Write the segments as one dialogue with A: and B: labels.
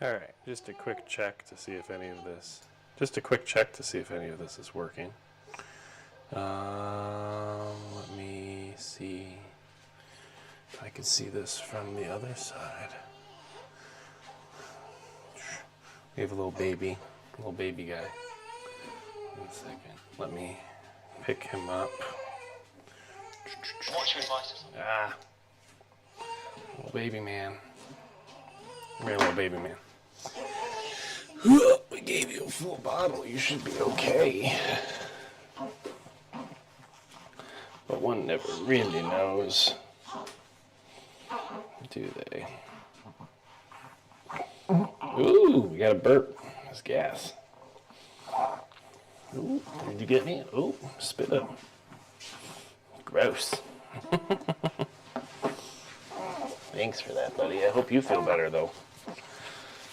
A: Alright, just a quick check to see if any of this is working. Let me see if I can see this from the other side. We have a little baby guy. 1 second. Let me pick him up.
B: What's your advice?
A: Ah, little baby man. Come here, little baby man. We gave you a full bottle. You should be okay. But one never really knows, do they? Ooh, we got a burp. That's gas. Ooh, did you get me? Ooh, spit up. Gross. Thanks for that, buddy. I hope you feel better, though.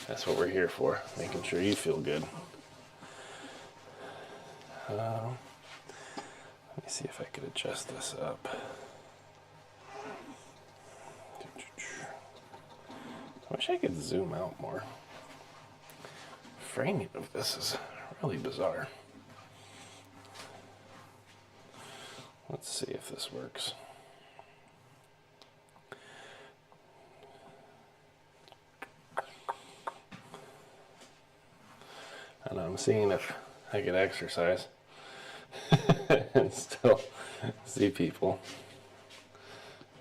A: That's what we're here for, making sure you feel good. Let me see if I could adjust this up. I wish I could zoom out more. Framing of this is really bizarre. Let's see if this works. I know, I'm seeing if I could exercise and still see people.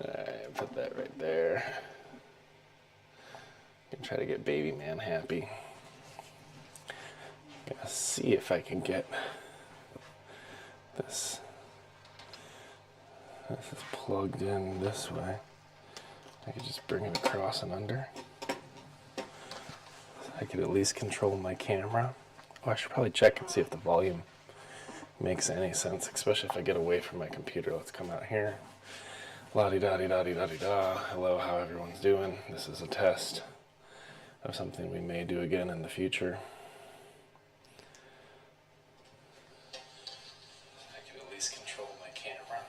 A: Alright, put that right there. Gonna try to get baby man happy. Gonna see if I can get this. This is plugged in this way. I could just bring it across and under. I could at least control my camera. Oh, I should probably check and see if the volume makes any sense, especially if I get away from my computer. Let's come out here. La-di-da-di-da-di-da-di-da. Hello, how everyone's doing. This is a test of something we may do again in the future. I could at least control my camera.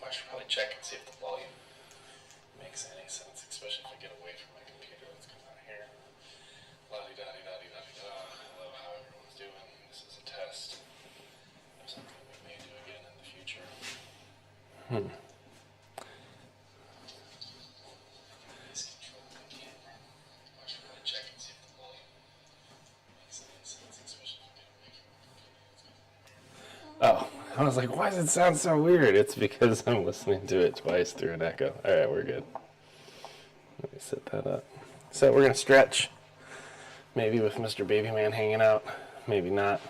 A: Oh, I should probably check and see if the volume makes any sense, especially if I get away from my computer. Let's come out here. La-di-da-di-da-di-da-di-da. Hello, how everyone's doing. This is a test of something we may do again in the future. Oh, I was like, why does it sound so weird? It's because I'm listening to it twice through an echo. All right, we're good. Let me set that up. So we're going to stretch. Maybe with Mr. Baby Man hanging out. Maybe not.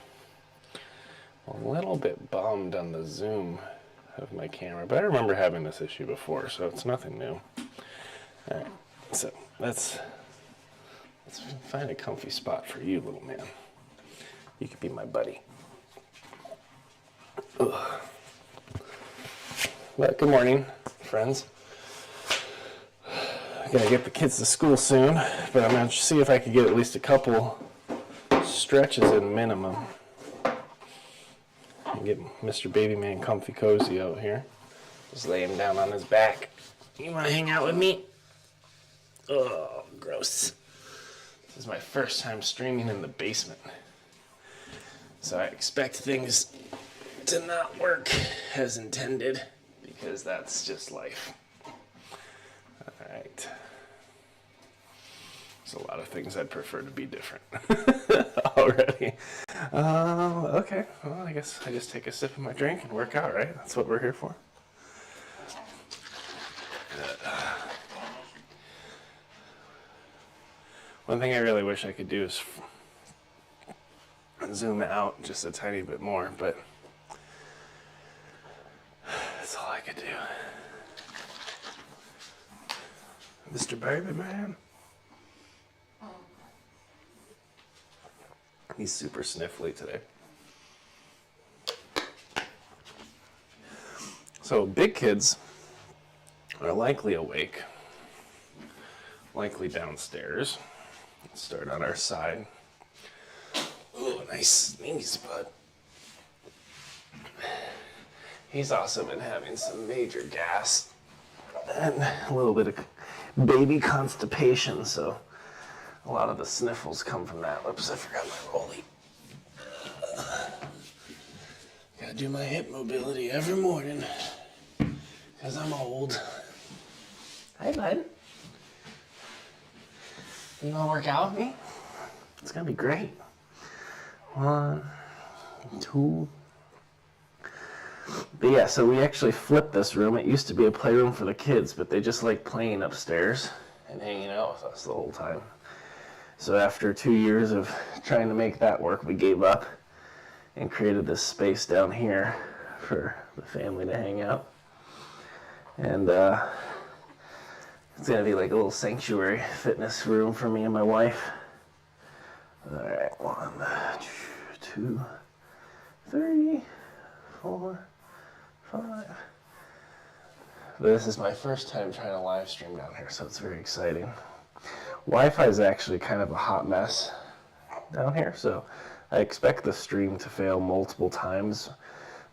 A: A little bit bummed on the zoom of my camera, but I remember having this issue before, so it's nothing new. All right, so let's find a comfy spot for you, little man. You could be my buddy. Ugh. But good morning, friends. I gotta get the kids to school soon, but I'm gonna see if I can get at least a couple stretches in minimum. And get Mr. Baby Man comfy cozy out here. Just lay him down on his back. You wanna hang out with me? Oh, gross. This is my first time streaming in the basement. So I expect things to not work as intended, because that's just life. Alright. There's a lot of things I'd prefer to be different already. Okay, well, I guess I just take a sip of my drink and work out, right? That's what we're here for. One thing I really wish I could do is zoom out just a tiny bit more, but that's all I could do. Mr. Baby Man. He's super sniffly today. So big kids are likely awake, likely downstairs. Let's start on our side. Ooh, nice sneeze, bud. He's also been having some major gas and a little bit of baby constipation, so A lot of the sniffles come from that. Oops, I forgot my rollie. Gotta do my hip mobility every morning, because I'm old. Hi, bud. You wanna work out with me? It's gonna be great. 1, 2. But yeah, so we actually flipped this room. It used to be a playroom for the kids, but they just like playing upstairs and hanging out with us the whole time. So after 2 years of trying to make that work, we gave up and created this space down here for the family to hang out. And it's gonna be like a little sanctuary fitness room for me and my wife. All right, 1, 2, 3, 4, 5. This is my first time trying to live stream down here, so it's very exciting. Wi-Fi is actually kind of a hot mess down here, so I expect the stream to fail multiple times.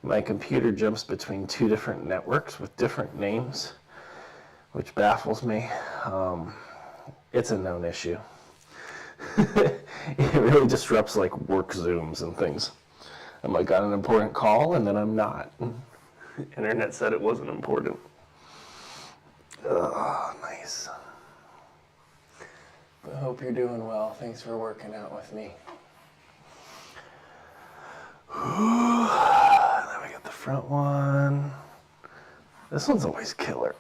A: My computer jumps between 2 different networks with different names, which baffles me. It's a known issue. It really disrupts like work Zooms and things. I'm like on an important call and then I'm not. Internet said it wasn't important. Oh, nice. I hope you're doing well. Thanks for working out with me. Then we got the front one. This one's always killer.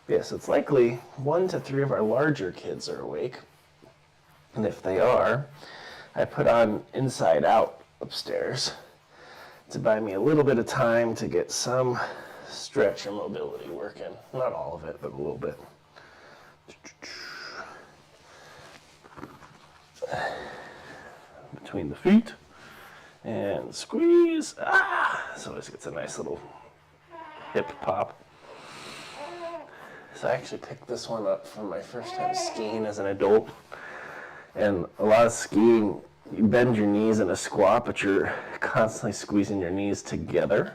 A: Yes, it's likely 1 to 3 of our larger kids are awake. And if they are, I put on Inside Out upstairs to buy me a little bit of time to get some stretch or mobility working. Not all of it, but a little bit. Between the feet and squeeze. So always gets a nice little hip pop. So I actually picked this one up for my first time skiing as an adult. And a lot of skiing, you bend your knees in a squat, but you're constantly squeezing your knees together.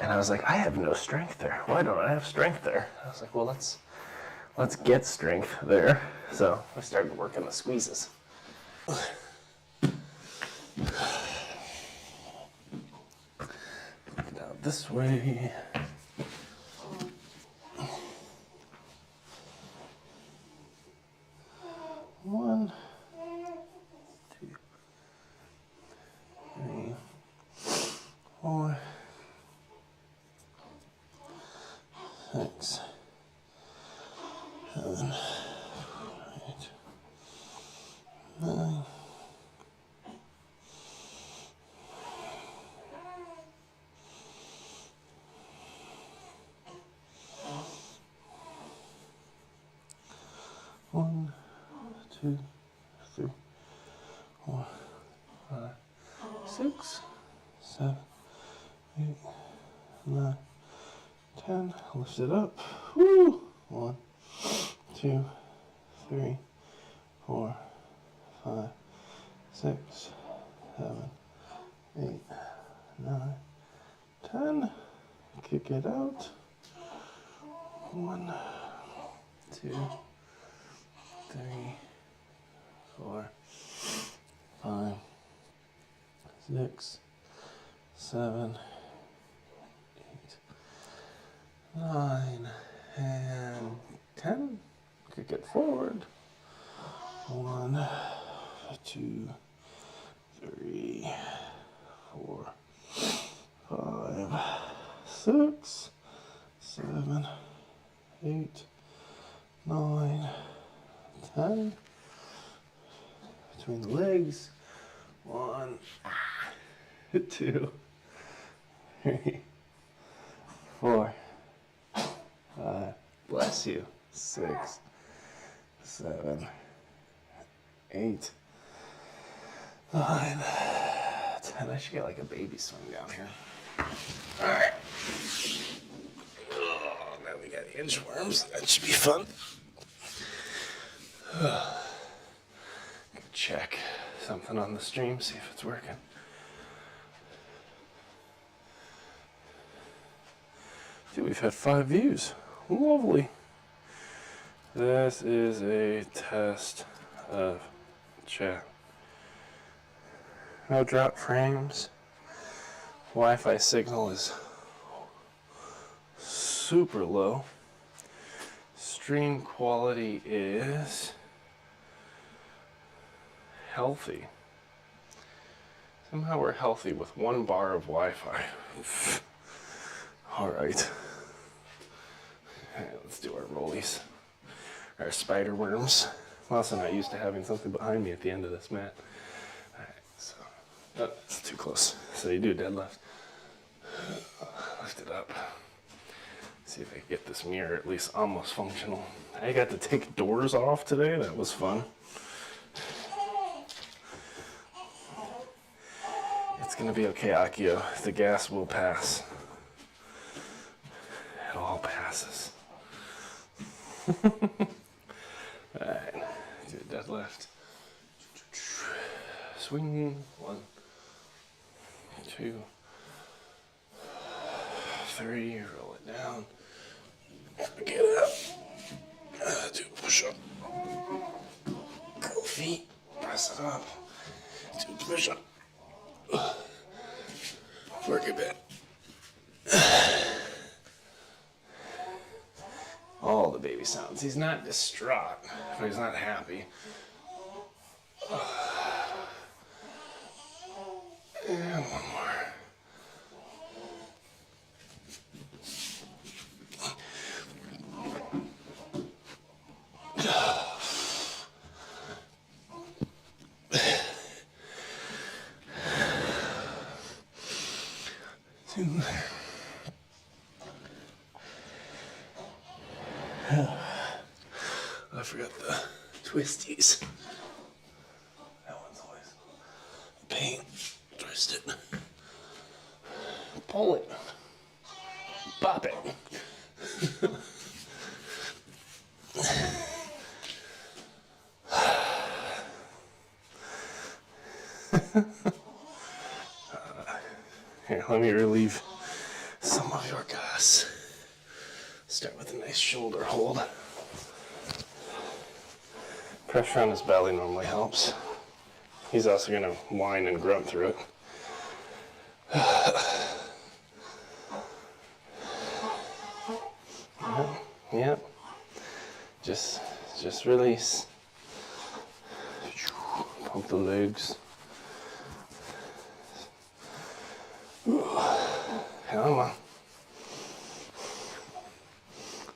A: And I was like, I have no strength there. Why don't I have strength there? I was like, well, let's get strength there. So I started working the squeezes. Down this way. One, 2, 3, 4, 6, 7, 8, 9. 1, 2, 3, 4, 5, 6, 7, 8, 9, 10. Lift it up. Woo! 1, 2, 3, 4, 5, 6, 7, 8, 9, 10. Kick it out. 1, 2, 3, 4, 5, 6, 7, 8, 9, and 10. Kick it forward. 1, 2, 3, 4, 5, 6, 7, 8, 9, 10. Between the legs. 1, 2, 3, 4, 5. Bless you. 6, 7, 8, 9, 10. I should get like a baby swing down here. All right. Oh, now we got inchworms. That should be fun. Check something on the stream, see if it's working. See, we've had 5 views. Lovely. This is a test of chat. No drop frames. Wi-Fi signal is super low. Stream quality is healthy. Somehow we're healthy with 1 bar of Wi-Fi. All right. All right, let's do our rollies. Our spider worms. I'm also not used to having something behind me at the end of this mat. All right, so, oh, that's too close. So you do deadlift. Lift it up. See if I can get this mirror at least almost functional. I got to take doors off today. That was fun. It's gonna be okay, Akio. The gas will pass. It all passes. Alright, do a deadlift. Swing. 1, 2, 3. Roll it down. Get up. Do a push up. Go feet. Press it up. Do a push up. Work a bit. All the baby sounds. He's not distraught, but he's not happy. And one more. I forgot the twisties. That one's always a pain. Twist it. Pull it. Pop it. Here, let me relieve some of your gas. Start with a nice shoulder hold. Pressure on his belly normally helps. He's also going to whine and grunt through it. Yep. Just release. Pump the legs. Come on.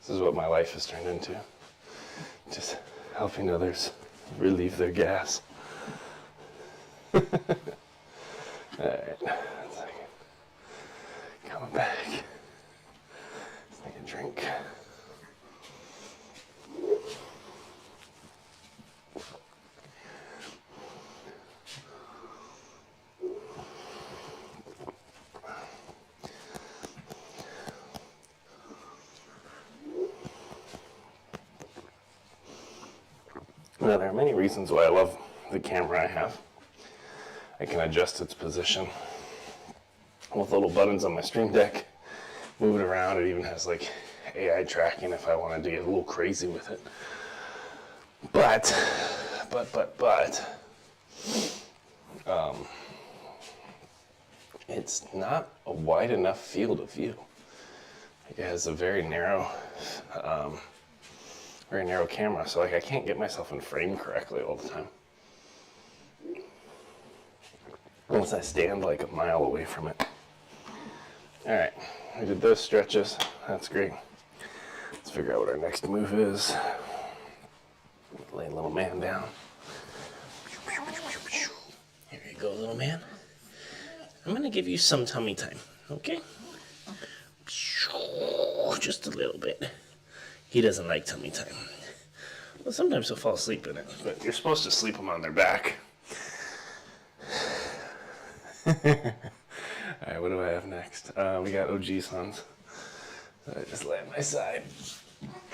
A: This is what my life has turned into. Just helping others relieve their gas. Alright, 1 second. Coming back. Take a drink. Now, there are many reasons why I love the camera I have. I can adjust its position with little buttons on my Stream Deck, move it around. It even has like AI tracking if I wanted to get a little crazy with it. But, it's not a wide enough field of view. It has a very narrow camera, so like I can't get myself in frame correctly all the time. Unless I stand like a mile away from it. Alright, we did those stretches. That's great. Let's figure out what our next move is. Lay little man down. Here you go, little man. I'm gonna give you some tummy time, okay? Just a little bit. He doesn't like tummy time. Well, sometimes he'll fall asleep in it, but you're supposed to sleep them on their back. Alright, what do I have next? We got OG sons. So I just lay on my side.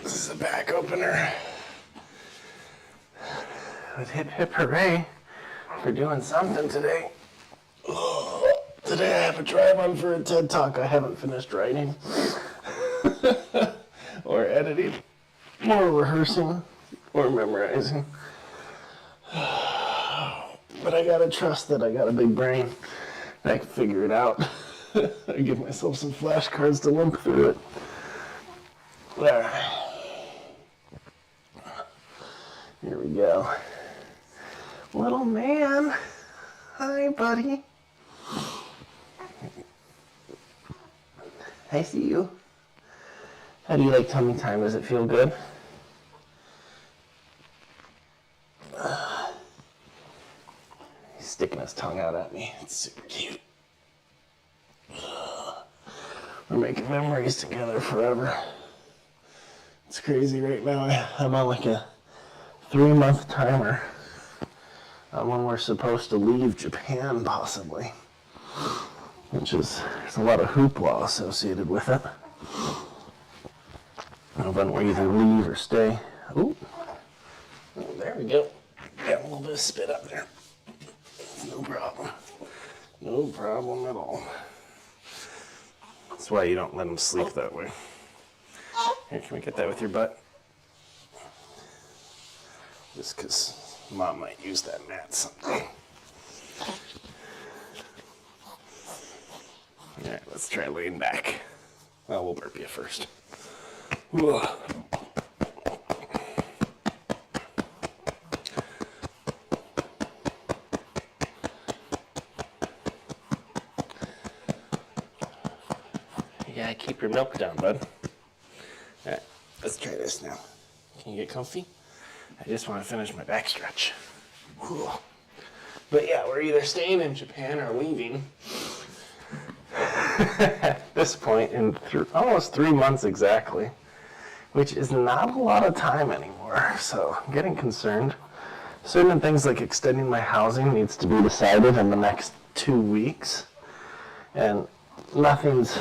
A: This is a back opener. But hip hip hooray for doing something today. Today I have a drive-on for a TED Talk I haven't finished writing or editing. more rehearsing or memorizing. But I gotta trust that I got a big brain and I can figure it out. I give myself some flashcards to limp through it. Alright. Here we go. Little man. Hi, buddy. I see you. How do you like tummy time? Does it feel good? He's sticking his tongue out at me. It's super cute. We're making memories together forever. It's crazy right now. I'm on like a 3-month timer on when we're supposed to leave Japan, possibly. Which is, there's a lot of hoopla associated with it. When we either leave or stay. Ooh. Oh, there we go. Got a little bit of spit up there. No problem. No problem at all. That's why you don't let them sleep that way. Here, can we get that with your butt? Just because Mom might use that mat someday. Alright, let's try laying back. Well, we'll burp you first. Ugh. You gotta keep your milk down, bud. Alright, let's try this now. Can you get comfy? I just want to finish my back stretch. Whew. But yeah, we're either staying in Japan or leaving. At this point, in almost 3 months exactly, which is not a lot of time anymore, so I'm getting concerned. Certain things like extending my housing needs to be decided in the next 2 weeks, and nothing's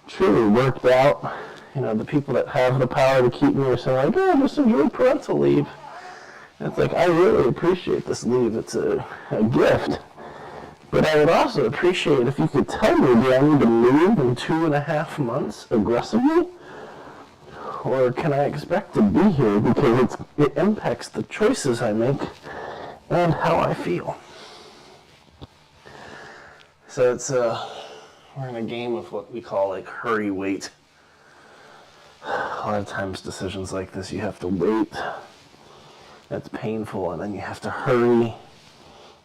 A: truly worked out. You know, the people that have the power to keep me are saying, like, oh, just enjoy parental leave. And it's like, I really appreciate this leave. It's a gift. But I would also appreciate if you could tell me, do I need to move in 2.5 months aggressively? Or can I expect to be here because it impacts the choices I make and how I feel? So it's we're in a game of what we call like hurry wait. A lot of times decisions like this, you have to wait. That's painful, and then you have to hurry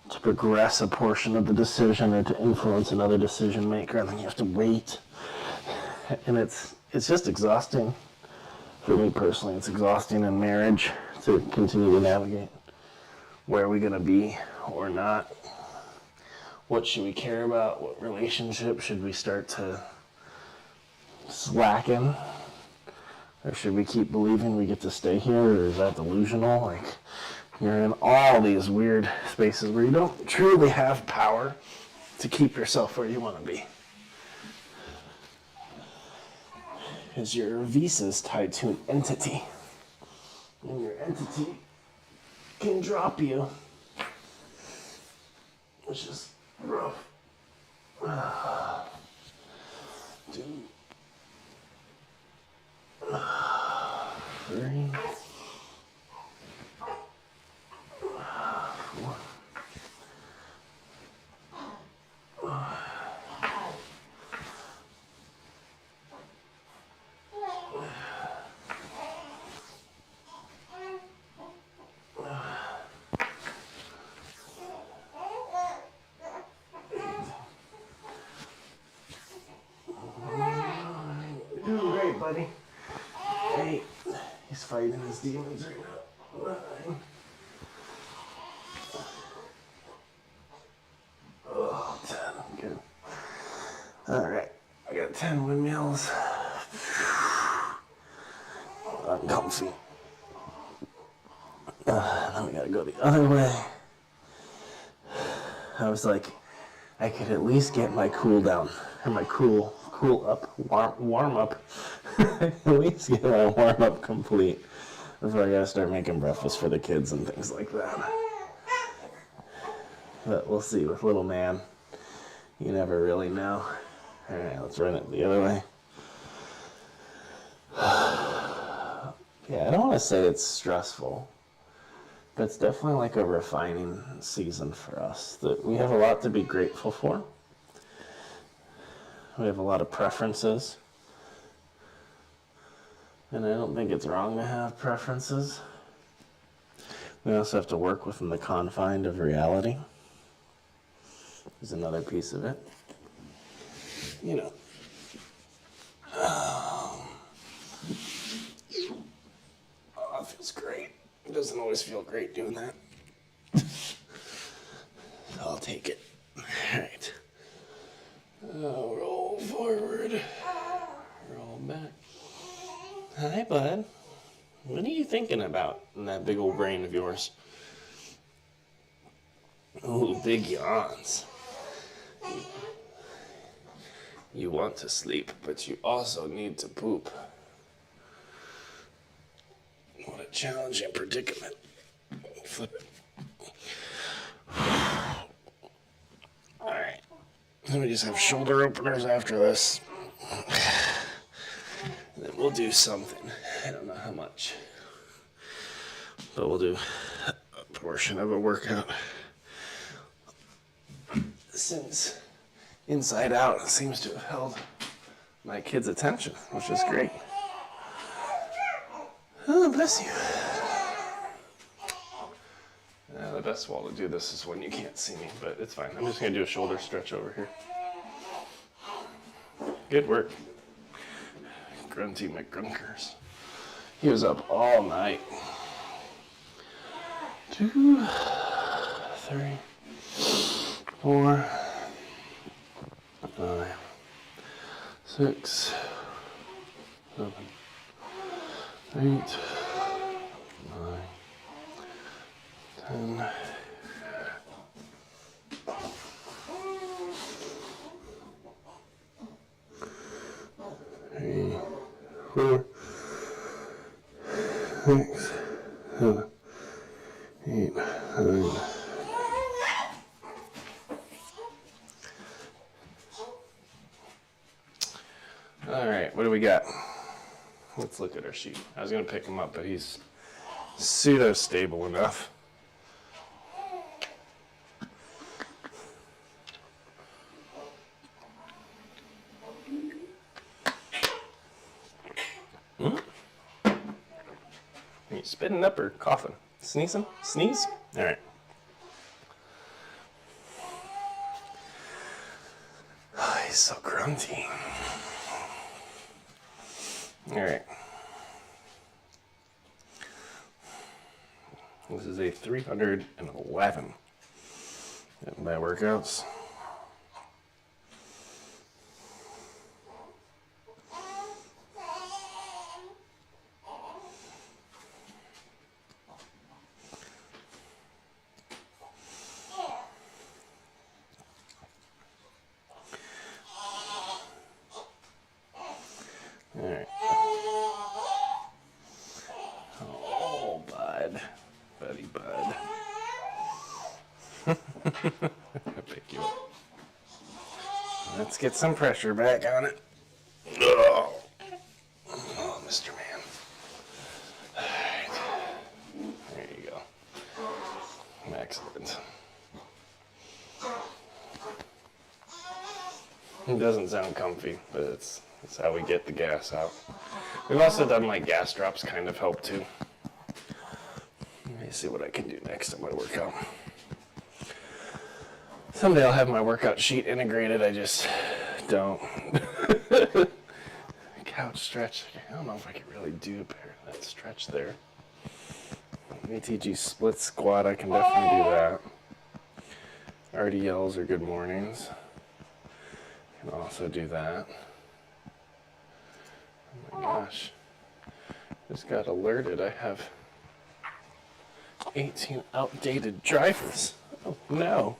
A: to progress a portion of the decision or to influence another decision maker, and then you have to wait. And it's just exhausting. For me personally, it's exhausting in marriage to continue to navigate. Where are we going to be or not? What should we care about? What relationship should we start to slacken? Or should we keep believing we get to stay here, or is that delusional? Like, you're in all these weird spaces where you don't truly have power to keep yourself where you want to be. Because your visa is tied to an entity. And your entity can drop you. Which is rough. 2, 3, 4. Doing great, buddy. 8. He's fighting his demons right now. 9. Oh, 10. Good. Alright. I got 10 windmills. I'm comfy. Then we gotta go the other way. I was like, I could at least get my cool down, or my cool up, warm up. At least get my warm up complete before I gotta start making breakfast for the kids and things like that. But we'll see with little man. You never really know. Alright, let's run it the other way. Yeah, I don't want to say it's stressful, but it's definitely like a refining season for us. That we have a lot to be grateful for. We have a lot of preferences. And I don't think it's wrong to have preferences. We also have to work within the confines of reality. There's another piece of it. You know. Oh, it feels great. It doesn't always feel great doing that. I'll take it. All right. Roll forward. Roll back. Hi, bud. What are you thinking about in that big old brain of yours? Ooh, big yawns. You want to sleep, but you also need to poop. What a challenging predicament. Flip it. Alright. Let me just have shoulder openers after this. And then we'll do something. I don't know how much. But we'll do a portion of a workout. Since Inside Out seems to have held my kids' attention, which is great. Oh, bless you. The best wall to do this is when you can't see me, but it's fine. I'm just going to do a shoulder stretch over here. Good work. Grunty McGrunkers. He was up all night. 2, 3, 4, 5, 6, 7, 8, 9, 10. 3, 4, 6, 7, 8, 9. All right, what do we got? Let's look at our sheet. I was going to pick him up, but he's pseudo-stable enough. Are you spitting up or coughing? Sneezing? Sneeze? All right. Oh, he's so grunty. All right. This is a 311 in my workouts. All right. Oh, bud. Buddy bud. I'll pick you up. Let's get some pressure back on it. Oh, Mr. Man. All right. There you go. Excellent. It doesn't sound comfy, but it's how we get the gas out. We've also done like gas drops, kind of help too. Let me see what I can do next in my workout. Someday I'll have my workout sheet integrated, I just don't. Couch stretch. I don't know if I can really do that stretch there. ATG split squat, I can definitely do that. RDLs are good mornings. I can also do that. Oh my gosh. Just got alerted. I have 18 outdated drivers. Oh no.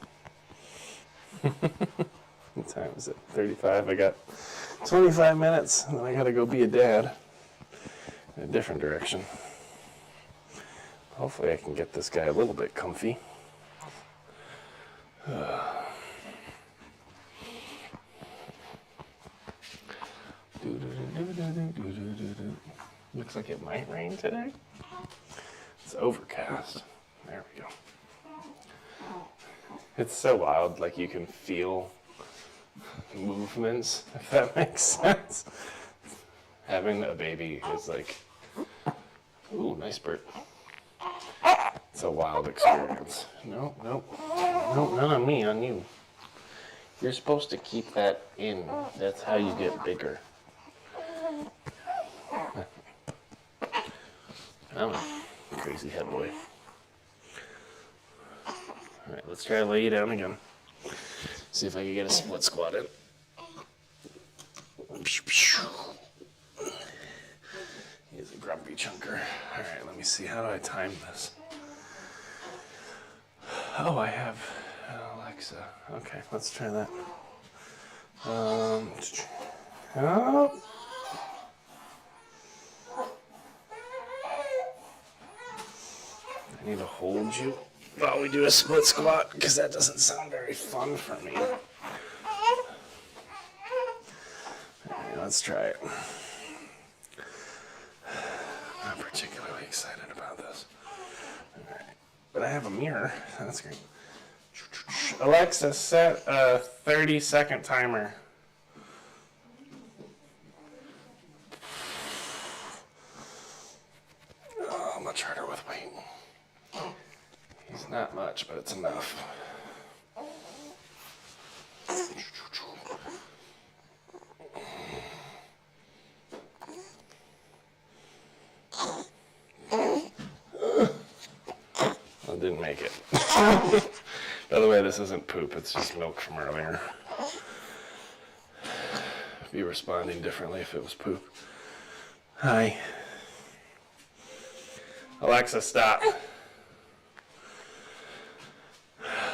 A: What time is it? 35. I got 25 minutes and then I gotta go be a dad in a different direction. Hopefully I can get this guy a little bit comfy. Looks like like it might rain today. It's overcast. There we go. It's so wild, like you can feel movements, if that makes sense. Having a baby is like, ooh, nice bird. It's a wild experience. No, not on me, on you. You're supposed to keep that in. That's how you get bigger. I'm a crazy head boy. Alright, let's try to lay you down again. See if I can get a split squat in. He's a grumpy chunker. Alright, let me see. How do I time this? Oh, I have Alexa. Okay, let's try that. Oh. I need to hold you while we do a split squat because that doesn't sound very fun for me. Alright, let's try it. I'm not particularly excited about this. Alright, but I have a mirror. That's great. Alexa, set a 30-second timer. Oh, much harder with weight. He's not much, but it's enough. I didn't make it. By the way, this isn't poop, it's just milk from earlier. I'd be responding differently if it was poop. Hi. Alexa, stop.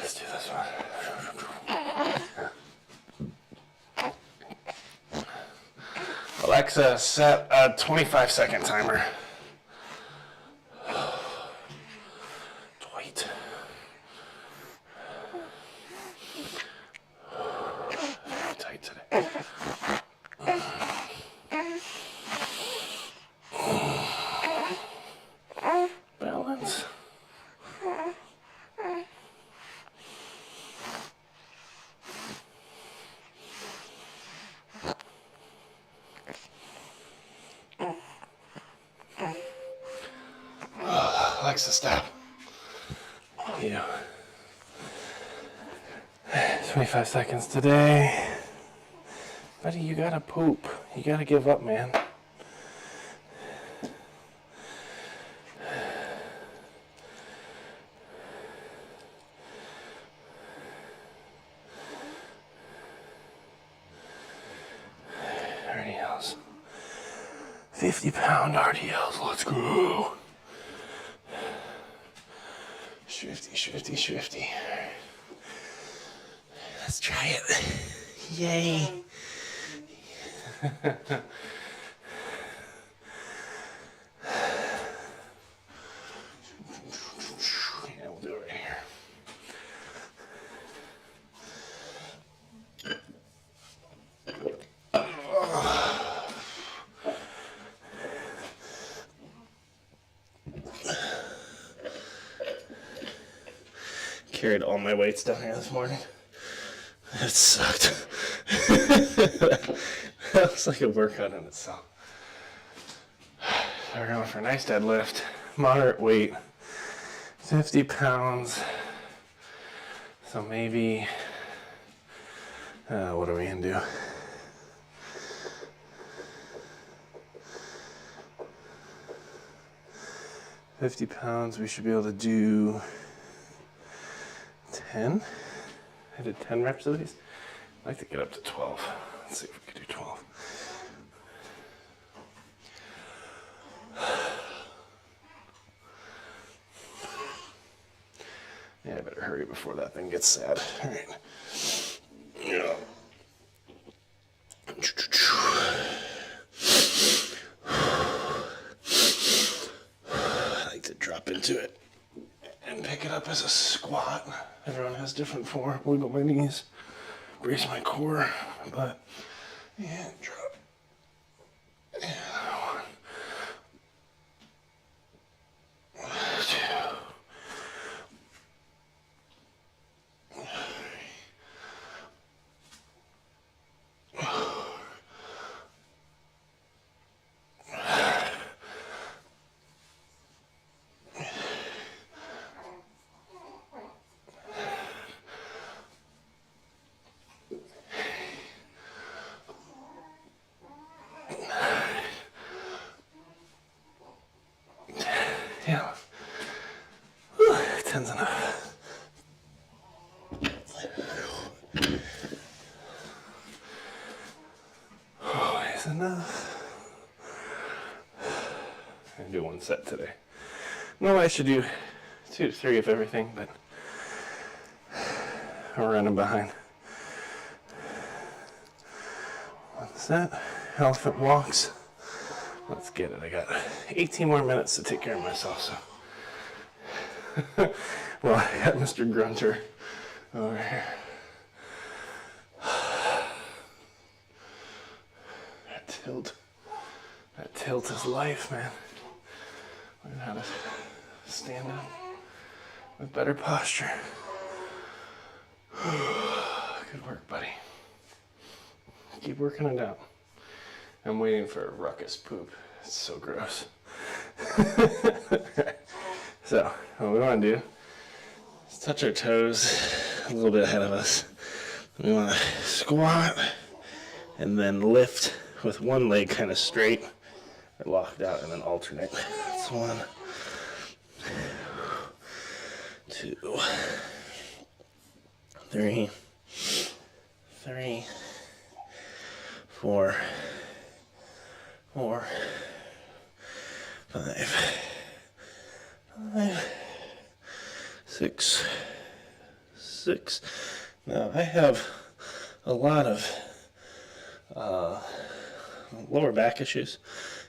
A: Let's do this one. Alexa, set a 25-second timer. Dwight. Very tight today. Balance. Alexa, stop. You. 25 seconds today. Buddy, you gotta poop. You gotta give up, man. RDLs. 50-pound RDLs. Let's go. Shifty. Let's try it. Yay. Yeah, we'll do it right here. Carried all my weights down here this morning. It sucked. That was like a workout in itself. So we're going for a nice deadlift, moderate weight, 50 pounds. So maybe, what are we gonna do? £50, we should be able to do 10. I did 10 reps of these. I'd like to get up to 12. Let's see if we can do 12. Yeah, I better hurry before that thing gets sad. All right. Yeah. I like to drop into it and pick it up as a squat. Everyone has different form. Wiggle my knees, brace my core, but yeah, drop. Yeah, Yeah. Whew, 10's enough. Always enough. I'm gonna do 1 set today. No, I should do 2 to 3 of everything, but I'm running behind. 1 set. Elephant walks. Let's get it. I got 18 more minutes to take care of myself, so. Well, I got Mr. Grunter over here. That tilt is life, man. Learn how to stand up with better posture. Good work, buddy. Keep working it out. I'm waiting for a ruckus poop. It's so gross. So, what we want to do is touch our toes a little bit ahead of us. We want to squat and then lift with one leg kind of straight or locked out and then alternate. That's 1, 2, 3, 4, 5, 6. Now I have a lot of lower back issues.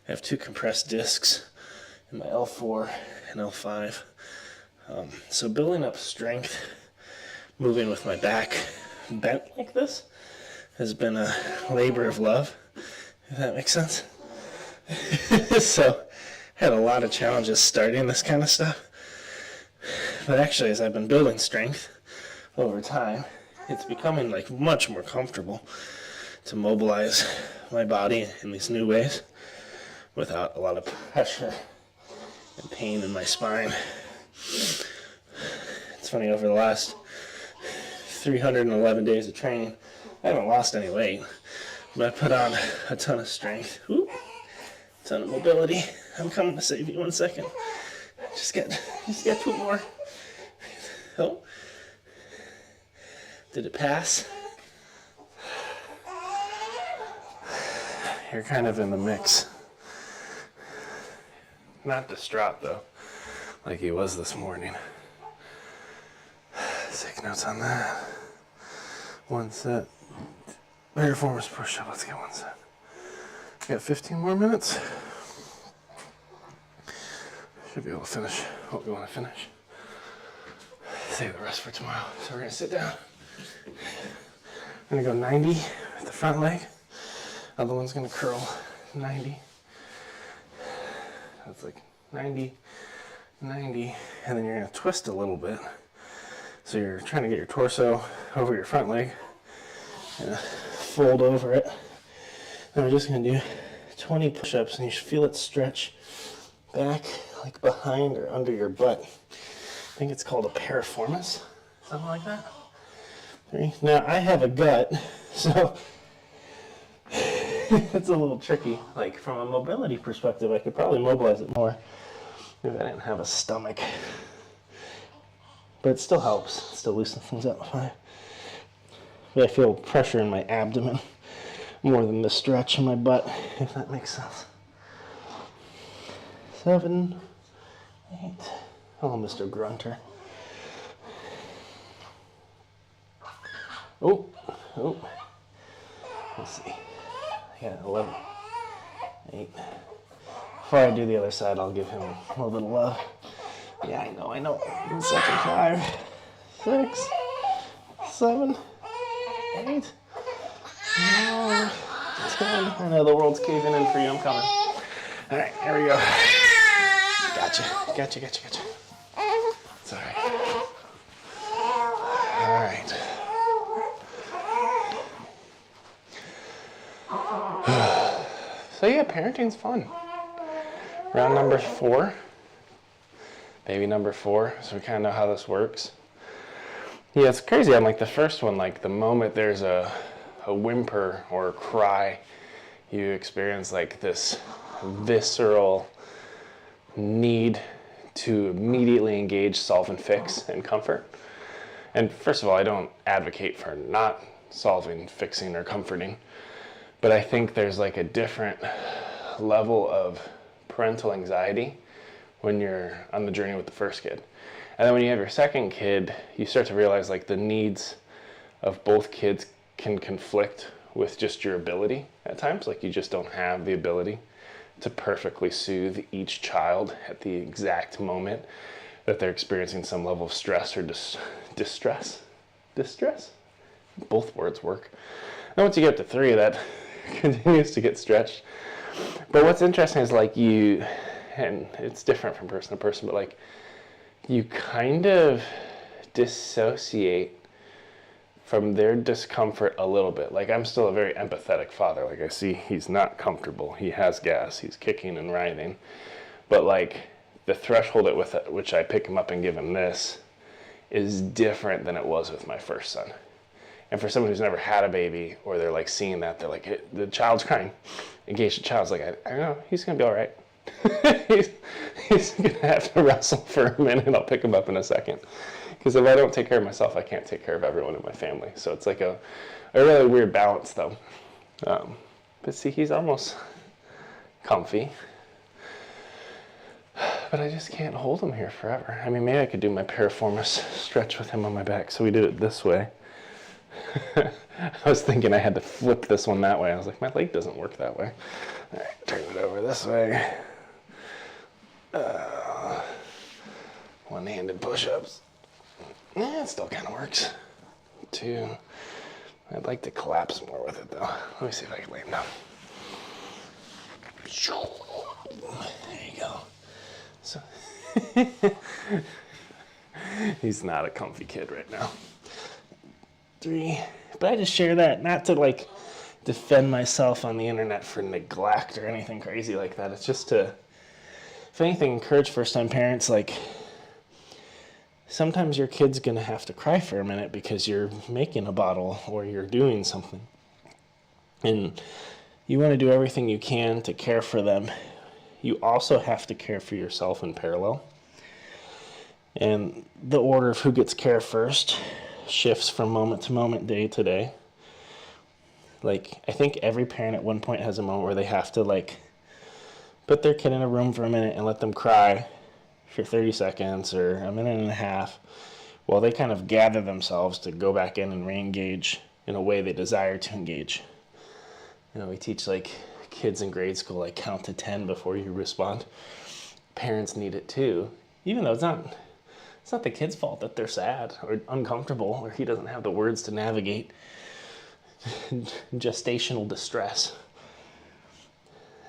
A: I have 2 compressed discs in my L4 and L5. So building up strength, moving with my back bent like this, has been a labor of love, if that makes sense. So I had a lot of challenges starting this kind of stuff. But actually, as I've been building strength over time, it's becoming like much more comfortable to mobilize my body in these new ways without a lot of pressure and pain in my spine. It's funny, over the last 311 days of training, I haven't lost any weight, but I put on a ton of strength, a ton of mobility. I'm coming to save you 1 second. Just get 2 more. Oh, did it pass? You're kind of in the mix. Not distraught though, like he was this morning. Take notes on that. 1 set. Better forms push-up. Let's get 1 set. We got 15 more minutes. Should be able to finish what we want to finish. Save the rest for tomorrow. So we're gonna sit down. I'm gonna go 90 with the front leg. Other one's gonna curl 90. That's like 90, 90, and then you're gonna twist a little bit. So you're trying to get your torso over your front leg and fold over it. And we're just gonna do 20 push-ups, and you should feel it stretch back, like behind or under your butt. I think it's called a piriformis, something like that. 3. Now I have a gut, so it's a little tricky. Like from a mobility perspective, I could probably mobilize it more if I didn't have a stomach. But it still helps. It still loosens things up. 5. But I feel pressure in my abdomen more than the stretch in my butt, if that makes sense. 7, 8. Oh, Mr. Grunter. Oh. Let's see. I got 11, 8. Before I do the other side, I'll give him a little bit of love. Yeah, I know. 1 second. 5, 6, 7, 8, 9, 10. I know the world's caving in for you. I'm coming. All right, here we go. Gotcha. It's all right. All right. So yeah, parenting's fun. Round number 4. Baby number 4. So we kind of know how this works. Yeah, it's crazy. On like the first one, like the moment there's a whimper or a cry, you experience like this visceral need to immediately engage, solve, and fix and comfort. And first of all, I don't advocate for not solving, fixing, or comforting, but I think there's like a different level of parental anxiety when you're on the journey with the first kid. And then when you have your second kid, you start to realize like the needs of both kids can conflict with just your ability at times. Like you just don't have the ability to perfectly soothe each child at the exact moment that they're experiencing some level of stress or distress. Both words work. And once you get up to 3, that continues to get stretched. But what's interesting is like and it's different from person to person, but like you kind of dissociate from their discomfort a little bit. Like I'm still a very empathetic father. Like I see he's not comfortable. He has gas. He's kicking and writhing. But like the threshold at which I pick him up and give him this is different than it was with my first son. And for someone who's never had a baby, or they're like seeing that, they're like, the child's crying. Engage the child's like, I don't know, he's gonna be all right. he's gonna have to wrestle for a minute. I'll pick him up in a second. Because if I don't take care of myself, I can't take care of everyone in my family. So it's like a really weird balance, though. But see, he's almost comfy. But I just can't hold him here forever. I mean, maybe I could do my piriformis stretch with him on my back. So we did it this way. I was thinking I had to flip this one that way. I was like, my leg doesn't work that way. All right, turn it over this way. One-handed push-ups. Yeah, it still kind of works. 2. I'd like to collapse more with it, though. Let me see if I can lay him down. There you go. So he's not a comfy kid right now. 3. But I just share that not to like defend myself on the internet for neglect or anything crazy like that. It's just to, if anything, encourage first-time parents, like, sometimes your kid's gonna have to cry for a minute because you're making a bottle or you're doing something. And you wanna do everything you can to care for them. You also have to care for yourself in parallel. And the order of who gets care first shifts from moment to moment, day to day. Like, I think every parent at one point has a moment where they have to like put their kid in a room for a minute and let them cry for 30 seconds or a minute and a half while they kind of gather themselves to go back in and re-engage in a way they desire to engage. You know, we teach like kids in grade school, like count to 10 before you respond. Parents need it too, even though it's not the kid's fault that they're sad or uncomfortable or he doesn't have the words to navigate gestational distress.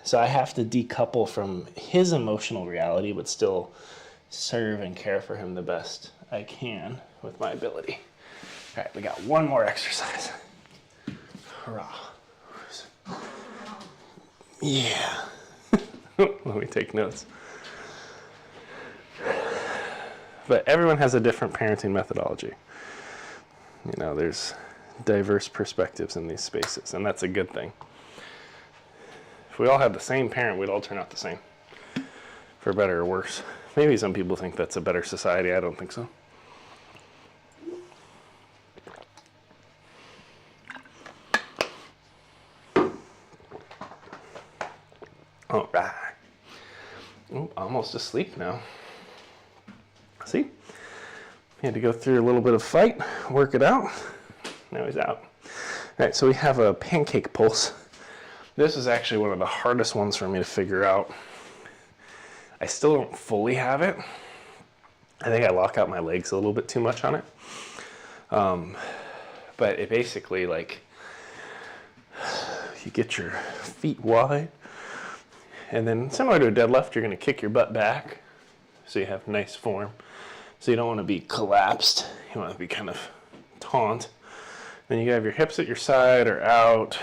A: So I have to decouple from his emotional reality, but still serve and care for him the best I can with my ability. All right, we got one more exercise. Hurrah. Yeah. Let me take notes. But everyone has a different parenting methodology. You know, there's diverse perspectives in these spaces, and that's a good thing. If we all had the same parent, we'd all turn out the same, for better or worse. Maybe some people think that's a better society. I don't think so. All right. Oh, almost asleep now. See? He had to go through a little bit of fight, work it out. Now he's out. All right, so we have a pancake pulse. This is actually one of the hardest ones for me to figure out. I still don't fully have it. I think I lock out my legs a little bit too much on it. But it basically, like, you get your feet wide, and then similar to a deadlift, you're gonna kick your butt back so you have nice form. So you don't want to be collapsed. You want to be kind of taut. Then you have your hips at your side or out.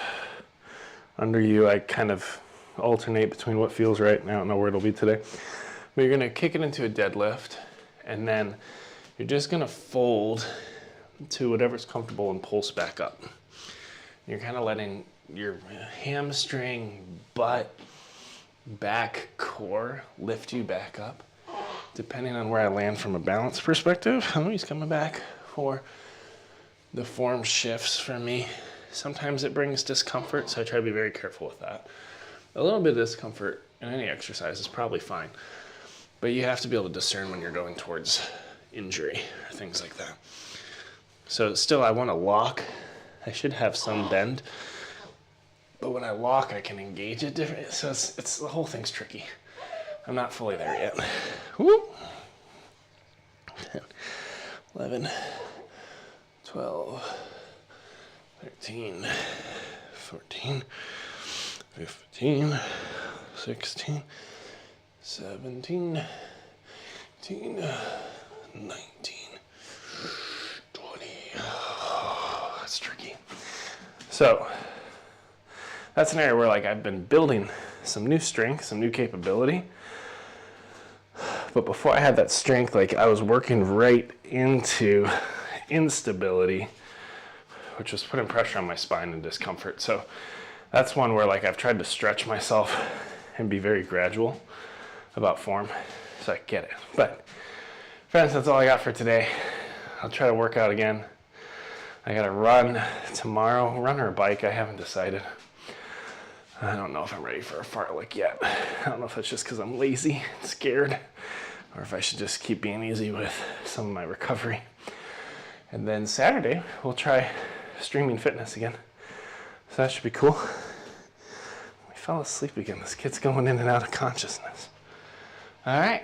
A: Under you, I kind of alternate between what feels right. I don't know where it'll be today. But you're going to kick it into a deadlift. And then you're just going to fold to whatever's comfortable and pulse back up. You're kind of letting your hamstring, butt, back, core lift you back up. depending on where I land from a balance perspective. Oh, he's coming back for the form shifts for me. Sometimes it brings discomfort, so I try to be very careful with that. A little bit of discomfort in any exercise is probably fine, but you have to be able to discern when you're going towards injury or things like that. So still, I want to lock. I should have some bend, but when I lock, I can engage it different. So it's the whole thing's tricky. I'm not fully there yet. Whoop. 10, 11, 12, 13, 14, 15, 16, 17, 18, 19, 20. Oh, that's tricky. So that's an area where like I've been building some new strength, some new capability. But before I had that strength, like I was working right into instability, which was putting pressure on my spine and discomfort. So that's one where like I've tried to stretch myself and be very gradual about form so I get it. But friends, that's all I got for today. I'll try to work out again. I gotta run tomorrow, run or bike, I haven't decided. I don't know if I'm ready for a fartlek yet. I don't know if it's just because I'm lazy and scared, or if I should just keep being easy with some of my recovery. And then Saturday, we'll try streaming fitness again. So that should be cool. We fell asleep again. This kid's going in and out of consciousness. All right.